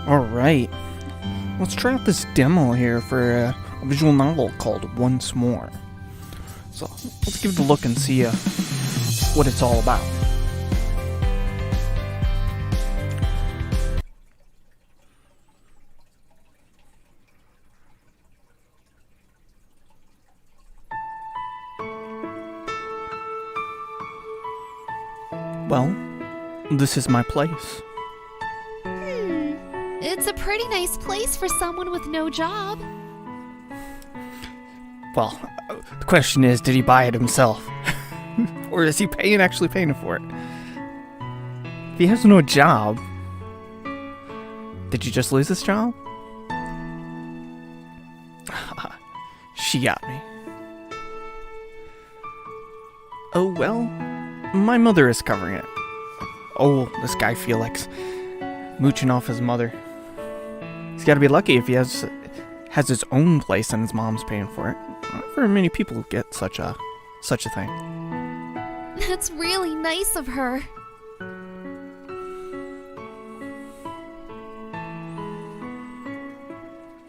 Alright, let's try out this demo here for a visual novel called Once More. So, let's give it a look and see what it's all about. Well, this is my place. It's a pretty nice place for someone with no job. Well, the question is, did he buy it himself? Or is he actually paying for it? If he has no job, did you just lose this job? She got me. Oh well, my mother is covering it. Oh, this guy Felix, mooching off his mother. He's got to be lucky if he has his own place and his mom's paying for it. Not very many people get such a thing. That's really nice of her.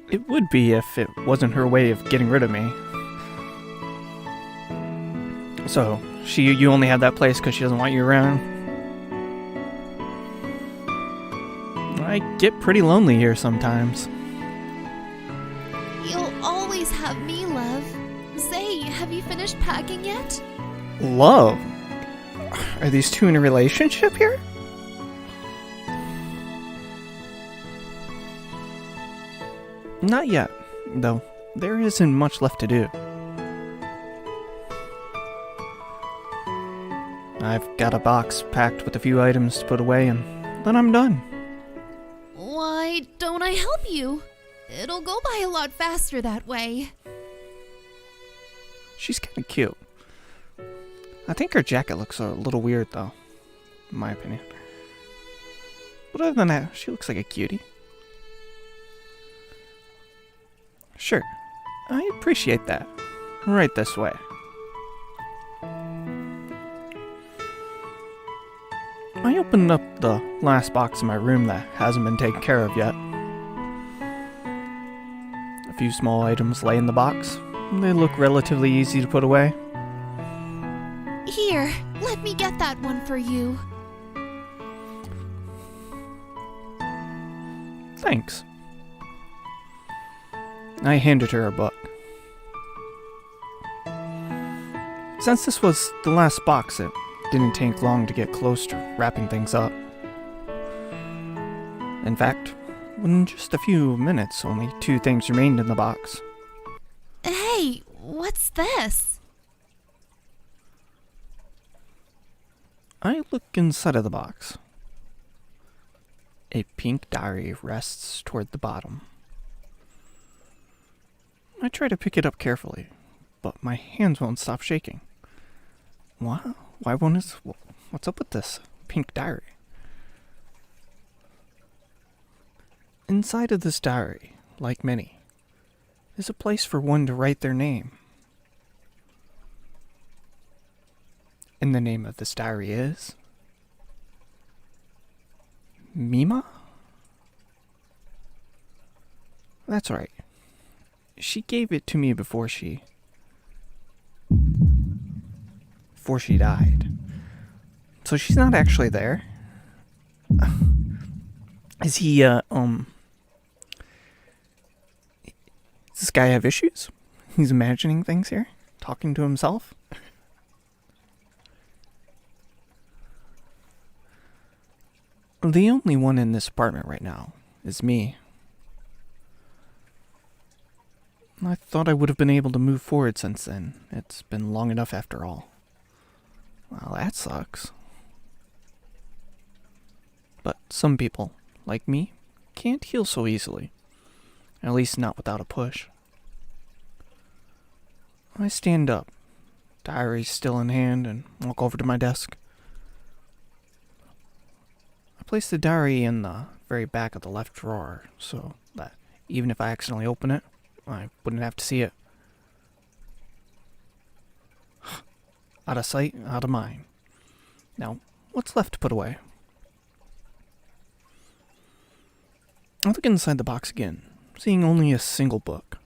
It would be if it wasn't her way of getting rid of me. So, you only have that place because she doesn't want you around? I get pretty lonely here sometimes. You'll always have me, love. Say, have you finished packing yet? Love? Are these two in a relationship here? Not yet, though. There isn't much left to do. I've got a box packed with a few items to put away, and then I'm done. Why don't I help you? It'll go by a lot faster that way. She's kind of cute. I think her jacket looks a little weird, though, in my opinion. But other than that, she looks like a cutie. Sure, I appreciate that. Right this way. I opened up the last box in my room that hasn't been taken care of yet. A few small items lay in the box. They look relatively easy to put away. Here, let me get that one for you. Thanks. I handed her a book. Since this was the last box, it didn't take long to get close to wrapping things up. In fact, in just a few minutes, only 2 things remained in the box. Hey, what's this? I look inside of the box. A pink diary rests toward the bottom. I try to pick it up carefully, but my hands won't stop shaking. What? What's up with this pink diary? Inside of this diary, like many, is a place for one to write their name. And the name of this diary is Mima? That's right. She gave it to me before she died. So she's not actually there. Is he, does this guy have issues? He's imagining things here? Talking to himself? The only one in this apartment right now is me. I thought I would have been able to move forward since then. It's been long enough after all. Well, that sucks. But some people, like me, can't heal so easily. At least not without a push. I stand up, diary still in hand, and walk over to my desk. I place the diary in the very back of the left drawer, so that even if I accidentally open it, I wouldn't have to see it. Out of sight, out of mind. Now, what's left to put away? I look inside the box again, seeing only a single book.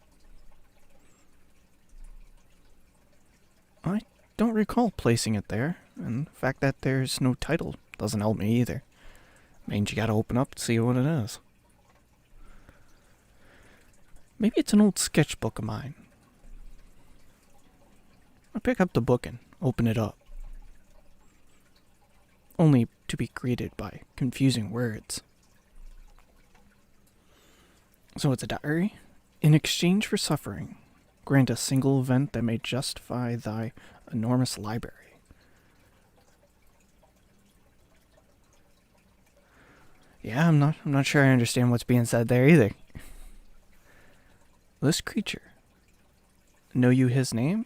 I don't recall placing it there, and the fact that there's no title doesn't help me either. Means you gotta open up to see what it is. Maybe it's an old sketchbook of mine. I pick up the book and open it up, only to be greeted by confusing words. So it's a diary. In exchange for suffering, grant a single event that may justify thy enormous library. Yeah, I'm not sure I understand what's being said there either. This creature. Know you his name?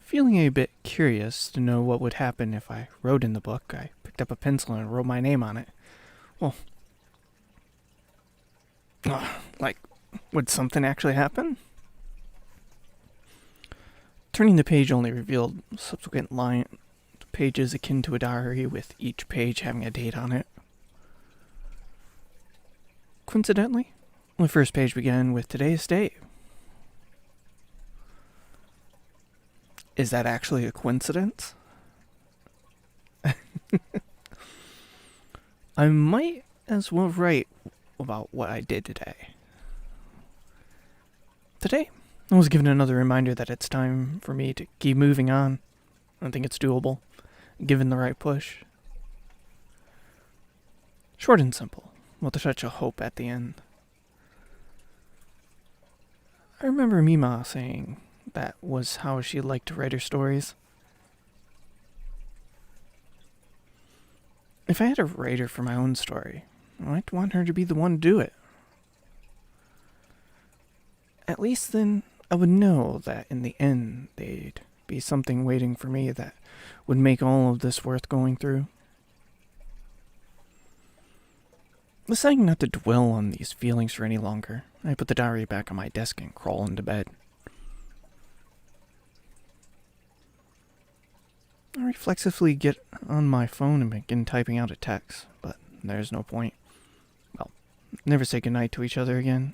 Feeling a bit curious to know what would happen if I wrote in the book, I picked up a pencil and wrote my name on it. Well, like, would something actually happen? Turning the page only revealed subsequent pages akin to a diary, with each page having a date on it. Coincidentally, the first page began with today's date. Is that actually a coincidence? I might as well write about what I did today. Today, I was given another reminder that it's time for me to keep moving on. I think it's doable, given the right push. Short and simple, with a touch of hope at the end. I remember Mima saying that was how she liked to write her stories. If I had a writer for my own story, I'd want her to be the one to do it. At least then I would know that in the end there'd be something waiting for me that would make all of this worth going through. Deciding not to dwell on these feelings for any longer, I put the diary back on my desk and crawl into bed. I reflexively get on my phone and begin typing out a text, but there's no point. Well, never say goodnight to each other again.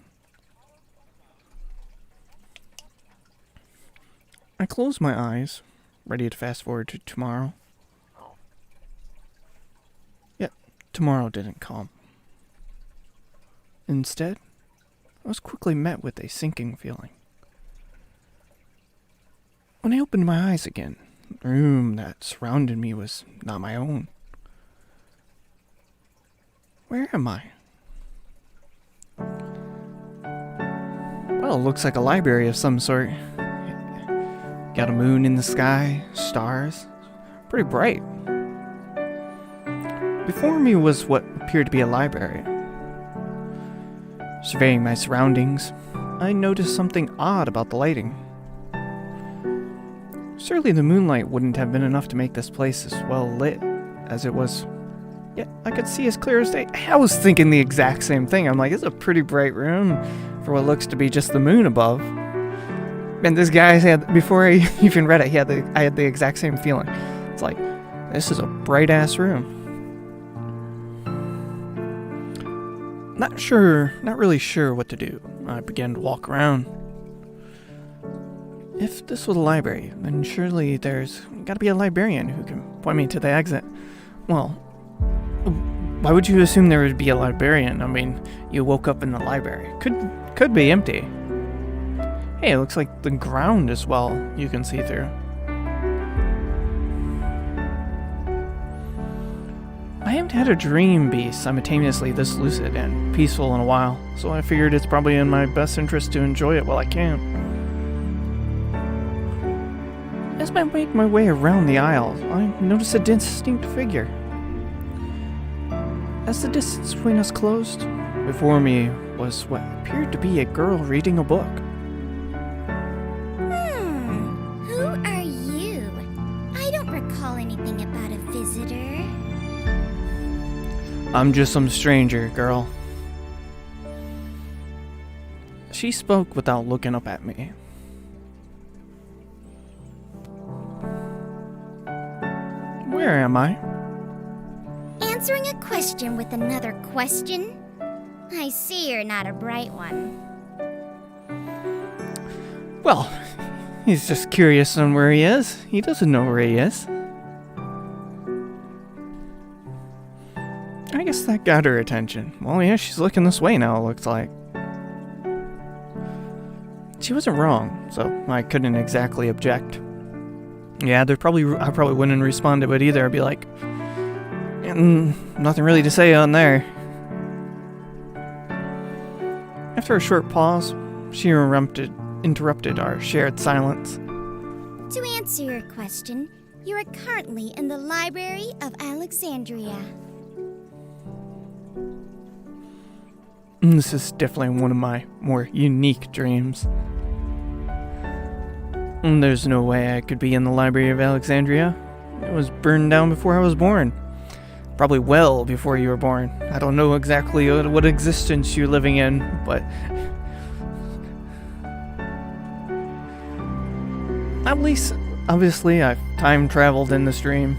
I close my eyes, ready to fast forward to tomorrow. Yet, tomorrow didn't come. Instead, I was quickly met with a sinking feeling. When I opened my eyes again, the room that surrounded me was not my own. Where am I? Well, it looks like a library of some sort. Got a moon in the sky, stars. Pretty bright. Before me was what appeared to be a library. Surveying my surroundings, I noticed something odd about the lighting. Surely the moonlight wouldn't have been enough to make this place as well lit as it was. Yet I could see as clear as day. I was thinking the exact same thing. I'm like, it's a pretty bright room for what looks to be just the moon above. And this guy had, before I even read it, I had the exact same feeling. It's like, this is a bright ass room. Not really sure what to do. I began to walk around. If this was a library, then surely there's gotta be a librarian who can point me to the exit. Well, why would you assume there would be a librarian? I mean, you woke up in the library. Could be empty. Hey, it looks like the ground as well you can see through. I haven't had a dream be simultaneously this lucid and peaceful in a while, so I figured it's probably in my best interest to enjoy it while I can. As I make my way around the aisle, I notice a distinct figure. As the distance between us closed, before me was what appeared to be a girl reading a book. Who are you? I don't recall anything about a visitor. I'm just some stranger, girl. She spoke without looking up at me. Where am I? Answering a question with another question? I see you're not a bright one. Well, he's just curious on where he is. He doesn't know where he is. I guess that got her attention. Well, yeah, she's looking this way now, it looks like. She wasn't wrong, so I couldn't exactly object. Yeah, I probably wouldn't respond to it either. I'd be like, nothing really to say on there. After a short pause, she interrupted our shared silence. To answer your question, you are currently in the Library of Alexandria. This is definitely one of my more unique dreams. There's no way I could be in the Library of Alexandria. It was burned down before I was born. Probably well before you were born. I don't know exactly what existence you're living in, but at least, obviously, I've time traveled in this dream.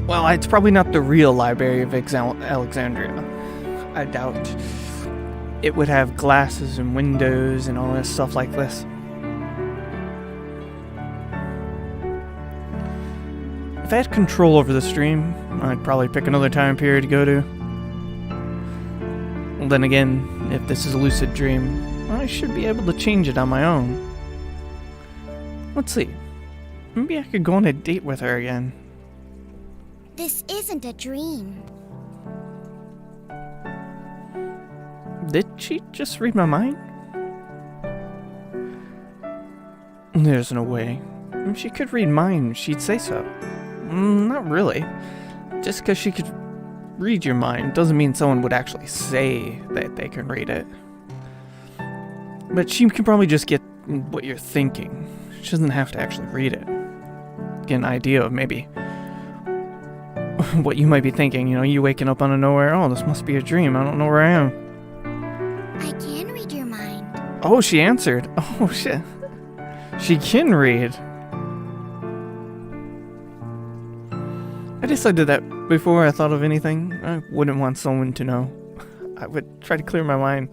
Well, it's probably not the real Library of Alexandria. I doubt it would have glasses and windows and all this stuff like this. If I had control over the stream, I'd probably pick another time period to go to. Well, then again, if this is a lucid dream, I should be able to change it on my own. Let's see. Maybe I could go on a date with her again. This isn't a dream. Did she just read my mind? There's no way. If she could read mine, she'd say so. Not really. Just because she could read your mind doesn't mean someone would actually say that they can read it. But she can probably just get what you're thinking. She doesn't have to actually read it. Get an idea of maybe what you might be thinking. You know, you waking up out of nowhere. Oh, this must be a dream. I don't know where I am. I can read your mind. Oh, she answered. Oh, shit. She can read. I decided that before I thought of anything, I wouldn't want someone to know. I would try to clear my mind.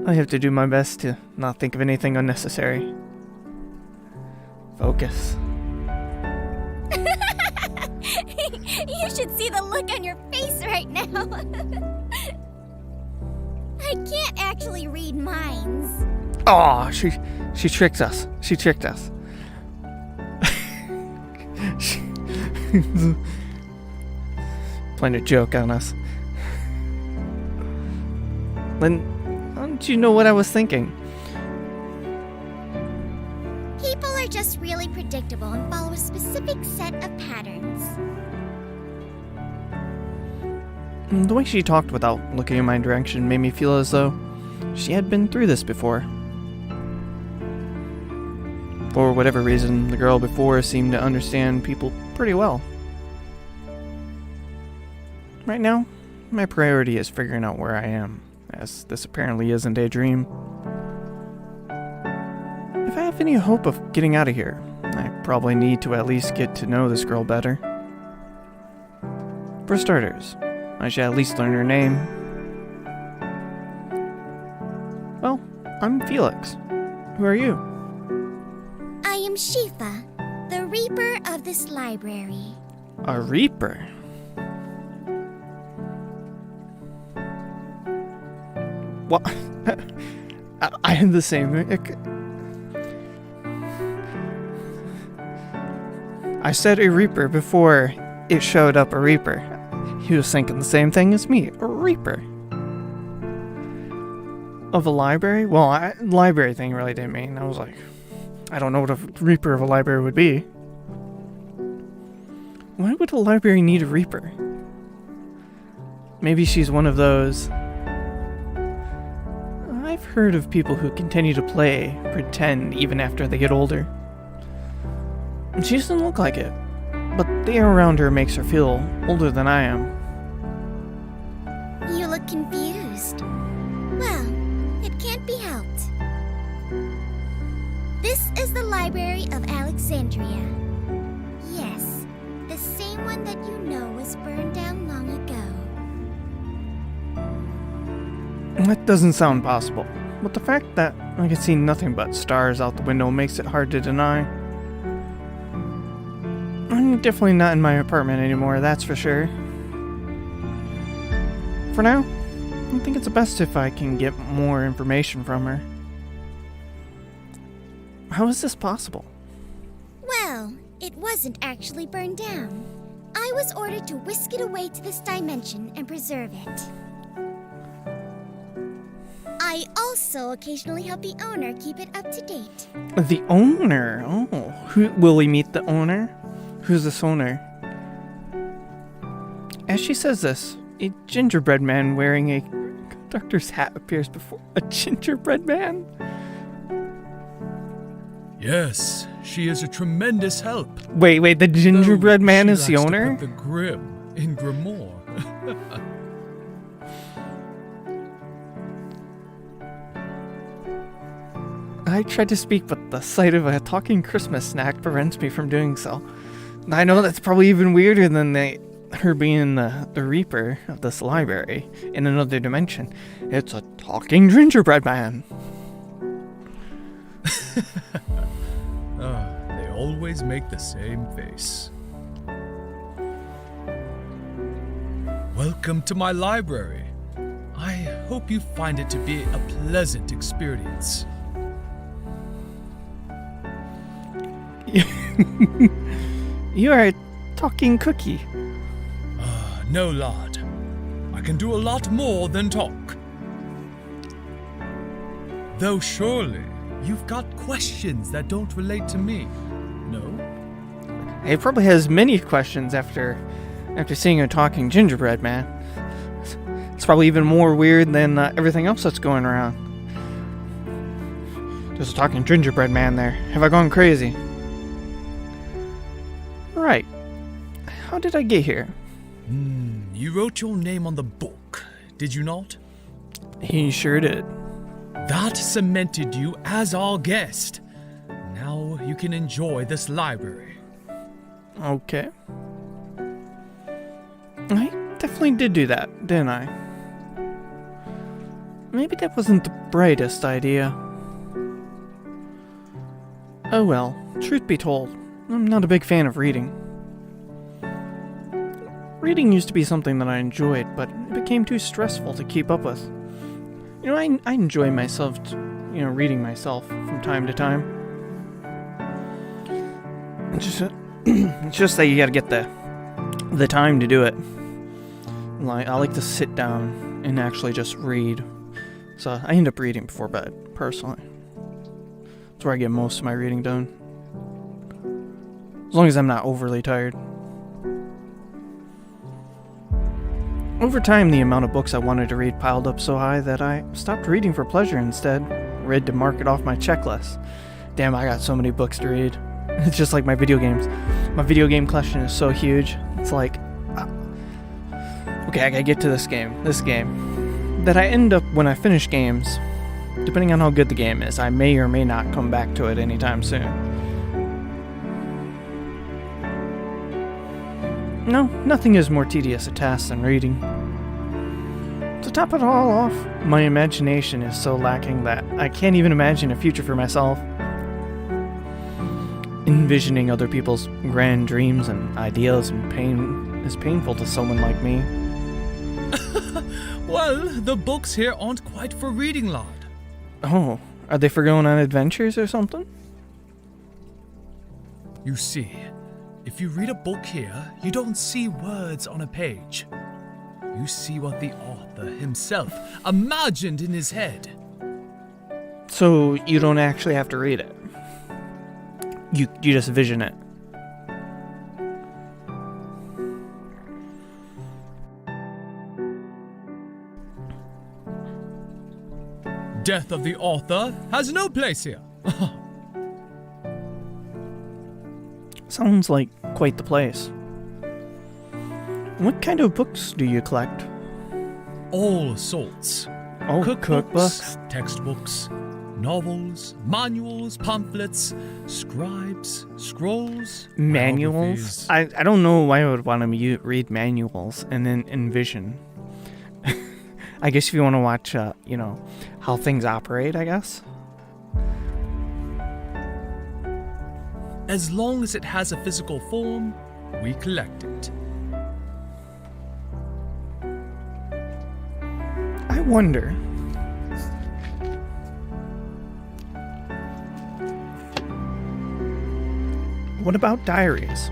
I have to do my best to not think of anything unnecessary. Focus. You should see the look on your face right now. I can't actually read minds. Oh, she tricked us. She tricked us. Playing a joke on us. Then, how did you know what I was thinking? People are just really predictable and follow a specific set of patterns. The way she talked without looking in my direction made me feel as though she had been through this before. For whatever reason, the girl before seemed to understand people pretty well. Right now, my priority is figuring out where I am, as this apparently isn't a dream. If I have any hope of getting out of here, I probably need to at least get to know this girl better. For starters, I should at least learn her name. Well, I'm Felix. Who are you? I am Shifa, the Reaper of this library. A Reaper? What? I am the same. I said a Reaper before it showed up a Reaper. He was thinking the same thing as me. A Reaper. Of a library? Well, library thing really didn't mean. I was like, I don't know what a Reaper of a library would be. Why would a library need a Reaper? Maybe she's one of those. I've heard of people who continue to play pretend even after they get older. She doesn't look like it, but the air around her makes her feel older than I am. You look confused. Well, it can't be helped. This This is the Library of Alexandria. Yes, the same one that you know was burned down long ago. That doesn't sound possible. But the fact that I can see nothing but stars out the window makes it hard to deny. I'm definitely not in my apartment anymore, that's for sure. For now, I think it's best if I can get more information from her. How is this possible? Well, it wasn't actually burned down. I was ordered to whisk it away to this dimension and preserve it. I also occasionally help the owner keep it up to date. The owner? Oh, will we meet the owner? Who's this owner? As she says this, a gingerbread man wearing a conductor's hat appears before a gingerbread man. Yes, she is a tremendous help. Wait, the gingerbread Though man she is the likes to owner? put the grim in Grimoire. I tried to speak, but the sight of a talking Christmas snack prevents me from doing so. I know that's probably even weirder than her being the Reaper of this library in another dimension. It's a talking gingerbread man. They always make the same face. Welcome to my library. I hope you find it to be a pleasant experience. You are a talking cookie. No, lad. I can do a lot more than talk. Though surely you've got questions that don't relate to me, no? He probably has many questions after seeing a talking gingerbread man. It's probably even more weird than everything else that's going around. There's a talking gingerbread man there. Have I gone crazy? Right. How did I get here? You wrote your name on the book, did you not? He sure did. That cemented you as our guest. Now you can enjoy this library. Okay. I definitely did do that, didn't I? Maybe that wasn't the brightest idea. Oh well, truth be told, I'm not a big fan of reading. Reading used to be something that I enjoyed, but it became too stressful to keep up with. You know, I enjoy myself, reading myself from time to time. It's just that you gotta get the time to do it. I like to sit down and actually just read. So I end up reading before bed, personally. That's where I get most of my reading done. As long as I'm not overly tired. Over time, the amount of books I wanted to read piled up so high that I stopped reading for pleasure and instead read to mark it off my checklist. Damn, I got so many books to read. It's just like my video games. My video game collection is so huge. It's like, okay, I gotta get to this game, that I end up, when I finish games, depending on how good the game is, I may or may not come back to it anytime soon. No, nothing is more tedious a task than reading. To top it all off, my imagination is so lacking that I can't even imagine a future for myself. Envisioning other people's grand dreams and ideals and pain is painful to someone like me. Well, the books here aren't quite for reading, lad. Oh, are they for going on adventures or something? You see, if you read a book here, you don't see words on a page. You see what the author himself imagined in his head. So you don't actually have to read it. You just vision it. Death of the author has no place here. Sounds like quite the place. What kind of books do you collect? All sorts. Oh, Cookbooks, textbooks, Novels, manuals, pamphlets, scribes, scrolls, Manuals? biographies. I don't know why I would want to read manuals and then envision. I guess if you want to watch, how things operate, I guess. As long as it has a physical form, we collect it. I wonder. What about diaries?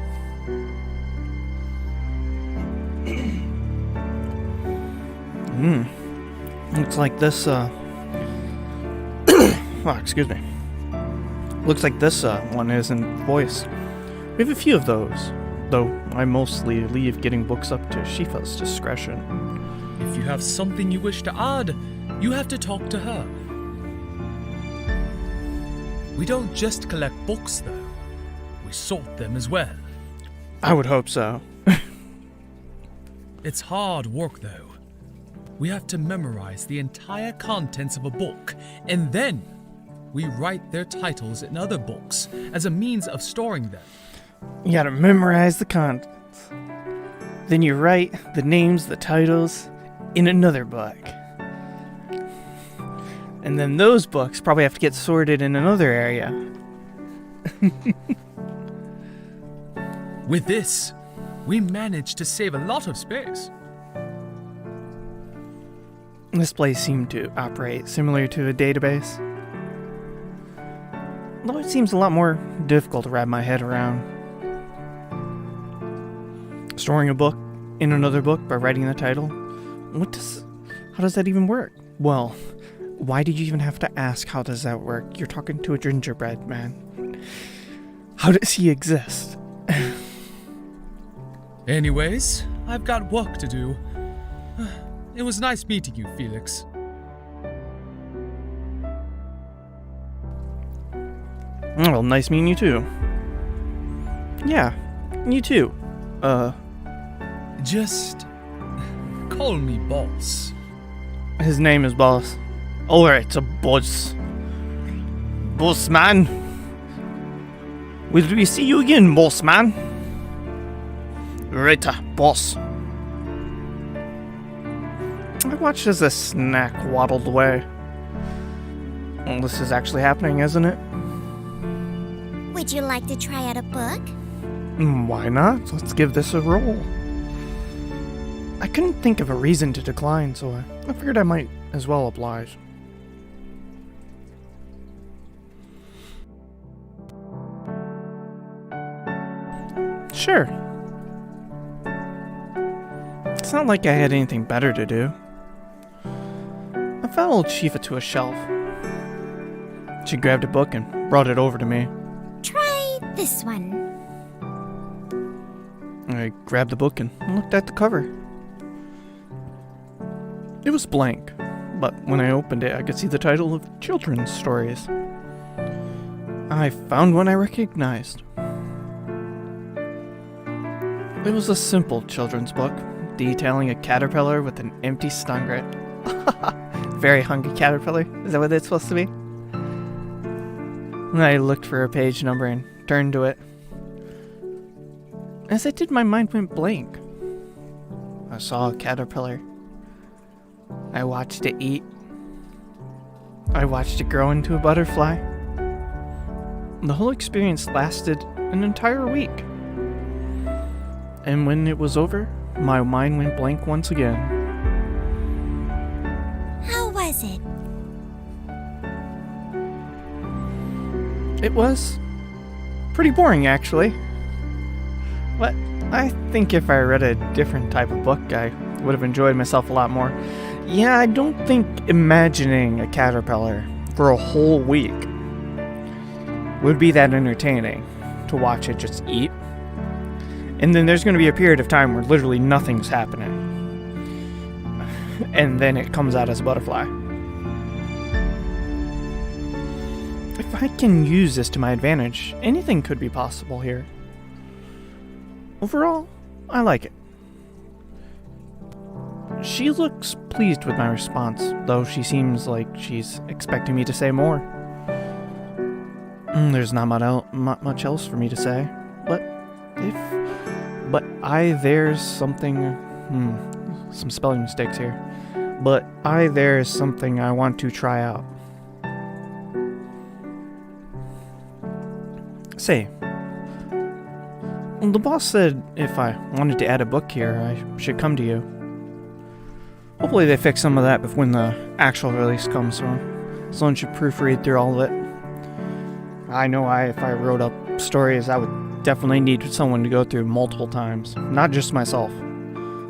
Looks like this, oh, excuse me. Looks like this one isn't voice. We have a few of those, though I mostly leave getting books up to Shifa's discretion. If you have something you wish to add, you have to talk to her. We don't just collect books, though. We sort them as well. I would hope so. It's hard work, though. We have to memorize the entire contents of a book, and then we write their titles in other books as a means of storing them. You gotta memorize the contents. Then you write the names, the titles, in another book. And then those books probably have to get sorted in another area. With this, we managed to save a lot of space. This place seemed to operate similar to a database. Though it seems a lot more difficult to wrap my head around. Storing a book in another book by writing the title? How does that even work? Well, why did you even have to ask how does that work? You're talking to a gingerbread man. How does he exist? Anyways, I've got work to do. It was nice meeting you, Felix. Well, nice meeting you too. Yeah, you too. Just call me boss. His name is Boss. Alright, so Boss. Boss man. Will we see you again, Boss man? Right, Boss. I watched as the snack waddled away. Well, this is actually happening, isn't it? Would you like to try out a book? Why not? Let's give this a roll. I couldn't think of a reason to decline, so I figured I might as well oblige. Sure. It's not like I had anything better to do. I followed Shifa to a shelf. She grabbed a book and brought it over to me. Try this one. I grabbed the book and looked at the cover. It was blank, but when I opened it, I could see the title of Children's Stories. I found one I recognized. It was a simple children's book, detailing a caterpillar with an empty stomach. Very hungry caterpillar? Is that what it's supposed to be? I looked for a page number and turned to it. As I did, my mind went blank. I saw a caterpillar. I watched it eat. I watched it grow into a butterfly. The whole experience lasted an entire week. And when it was over, my mind went blank once again. How was it? It was pretty boring, actually. But I think if I read a different type of book, I would have enjoyed myself a lot more. Yeah, I don't think imagining a caterpillar for a whole week would be that entertaining to watch it just eat. And then there's going to be a period of time where literally nothing's happening. And then it comes out as a butterfly. If I can use this to my advantage, anything could be possible here. Overall, I like it. She looks pleased with my response, though she seems like she's expecting me to say more. There's not much else for me to say. There's something. Some spelling mistakes here. There is something I want to try out. Say, the boss said if I wanted to add a book here, I should come to you. Hopefully they fix some of that before when the actual release comes, so someone should proofread through all of it. I know if I wrote up stories, I would definitely need someone to go through multiple times, not just myself.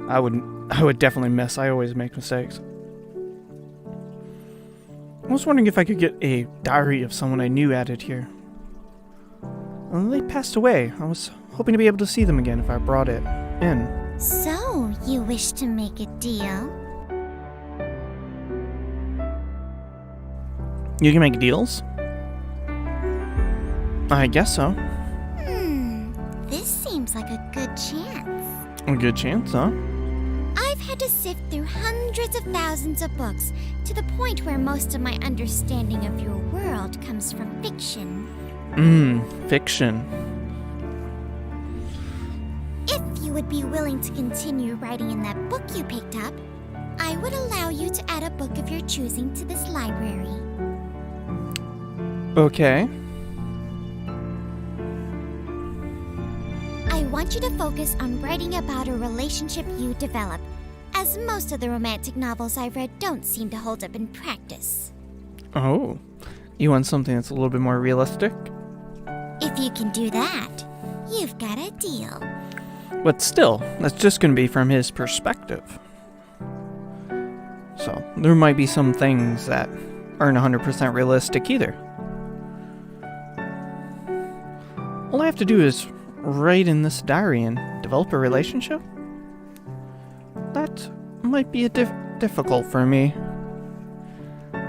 I would definitely miss. I always make mistakes. I was wondering if I could get a diary of someone I knew added here. Well, they passed away. I was hoping to be able to see them again if I brought it in. So, you wish to make a deal? You can make deals? I guess so. This seems like a good chance. A good chance, huh? I've had to sift through hundreds of thousands of books to the point where most of my understanding of your world comes from fiction. Fiction. If you would be willing to continue writing in that book you picked up, I would allow you to add a book of your choosing to this library. Okay. I want you to focus on writing about a relationship you develop, as most of the romantic novels I've read don't seem to hold up in practice. Oh, you want something that's a little bit more realistic? If you can do that, you've got a deal. But still, that's just going to be from his perspective. So, there might be some things that aren't 100% realistic either. All I have to do is write in this diary and develop a relationship? That might be difficult for me.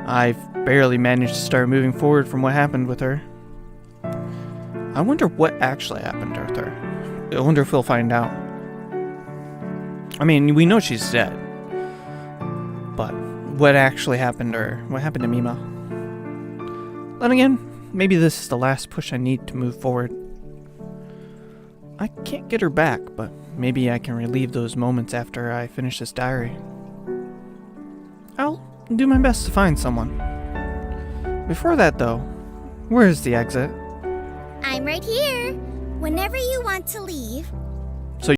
I've barely managed to start moving forward from what happened with her. I wonder what actually happened with her. I wonder if we'll find out. I mean, we know she's dead. But what actually happened to her? What happened to Mima? Then again, maybe this is the last push I need to move forward. I can't get her back, but maybe I can relieve those moments after I finish this diary. I'll do my best to find someone. Before that, though, where is the exit? I'm right here. Whenever you want to leave,